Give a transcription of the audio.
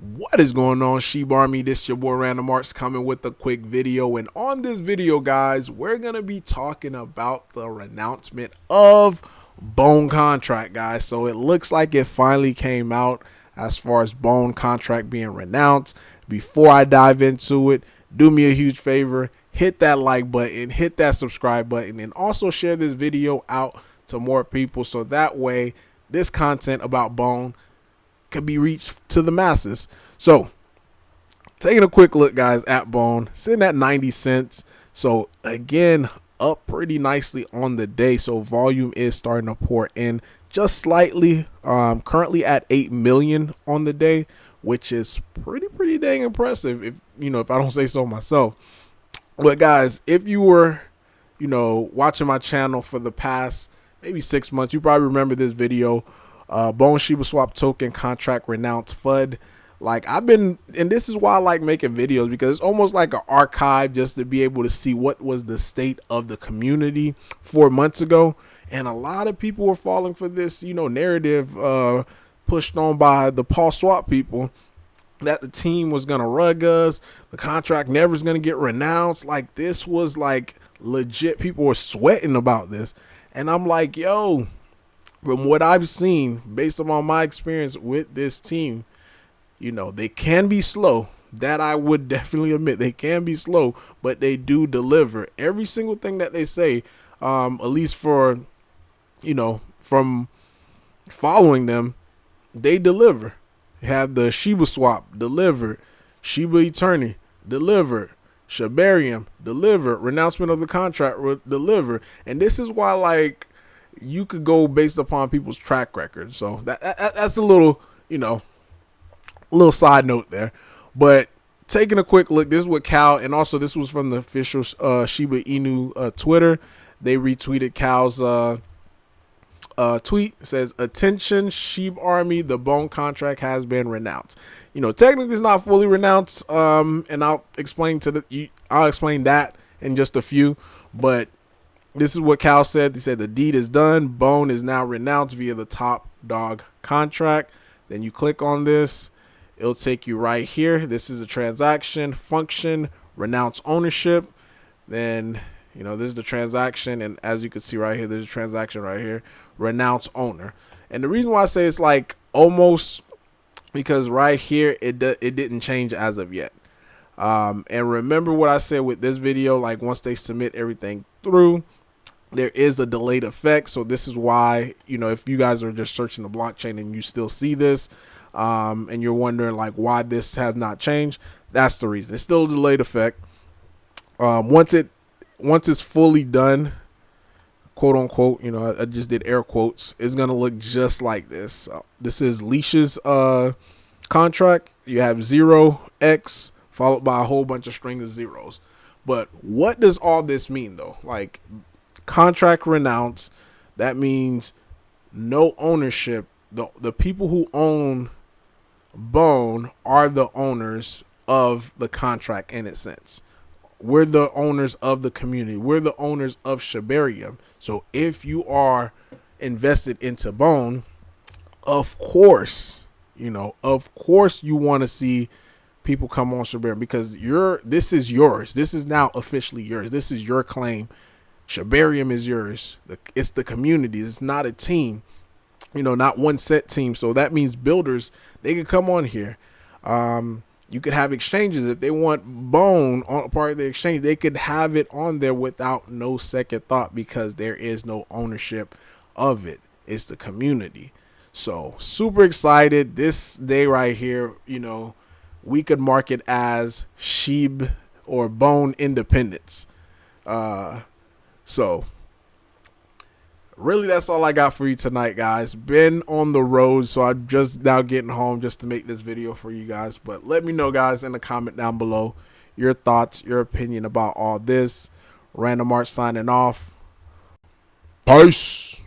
What is going on, shibarmy? This your boy Renounced coming with a quick video, and on this video, guys, we're gonna be talking about the renouncement of Bone contract, guys. So it looks like it finally came out as far as Bone contract being renounced. Before I dive into it, do me a huge favor, hit that like button, hit that subscribe button, and also share this video out to more people so that way this content about Bone could be reached to the masses. So taking a quick look, guys, at Bone, sitting at 90 cents. So again, up pretty nicely on the day. So volume is starting to pour in just slightly, currently at 8 million on the day, which is pretty dang impressive, if I don't say so myself. But guys, if you were watching my channel for the past maybe 6 months, you probably remember this video. Bone Shibaswap token contract renounced FUD. Like, and this is why I like making videos, because it's almost like an archive just to be able to see what was the state of the community 4 months ago. And a lot of people were falling for this, narrative pushed on by the Paul Swap people that the team was going to rug us. The contract never is going to get renounced. Like, this was like legit. People were sweating about this. And I'm like, yo, from what I've seen, based upon my experience with this team, they can be slow. That I would definitely admit. They can be slow, but they do deliver. Every single thing that they say, at least for, from following them, they deliver. Have the Shibaswap delivered, Shiba Eternity delivered, Shibarium delivered, renouncement of the contract delivered. And this is why, like, you could go based upon people's track record. So that's a little, little side note there. But taking a quick look, this is what Cal, and also this was from the official Shiba Inu Twitter. They retweeted Cal's tweet. It says, "Attention, shibarmy, the Bone contract has been renounced." Technically it's not fully renounced, and I'll explain that in just a few. But this is what Cal said. He said the deed is done. Bone is now renounced via the top dog contract. Then you click on this. It'll take you right here. This is a transaction function, renounce ownership. Then, this is the transaction. And as you can see right here, there's a transaction right here, renounce owner. And the reason why I say it's like almost, because right here, it didn't change as of yet. And remember what I said with this video, like once they submit everything through, there is a delayed effect. So this is why, if you guys are just searching the blockchain and you still see this, and you're wondering like why this has not changed, that's the reason. It's still a delayed effect. Once it's fully done, quote unquote, I just did air quotes, it's gonna look just like this. This is Leash's contract. You have 0x followed by a whole bunch of string of zeros. But what does all this mean though? Like, contract renounce, that means no ownership. The people who own Bone are the owners of the contract in its sense. We're the owners of the community. We're the owners of Shibarium. So if you are invested into Bone, of course you want to see people come on Shibarium, because this is yours. This is now officially yours. This is your claim. Shibarium is yours. It's the community. It's not a team, not one set team. So that means builders, they could come on here. You could have exchanges. If they want Bone on part of the exchange, they could have it on there without no second thought, because there is no ownership of it. It's the community. So super excited. This day right here, we could mark it as Shib or Bone independence. So really, that's all I got for you tonight, guys. Been on the road, so I'm just now getting home just to make this video for you guys. But let me know, guys, in the comment down below your thoughts, your opinion about all this. Random Art signing off. Peace.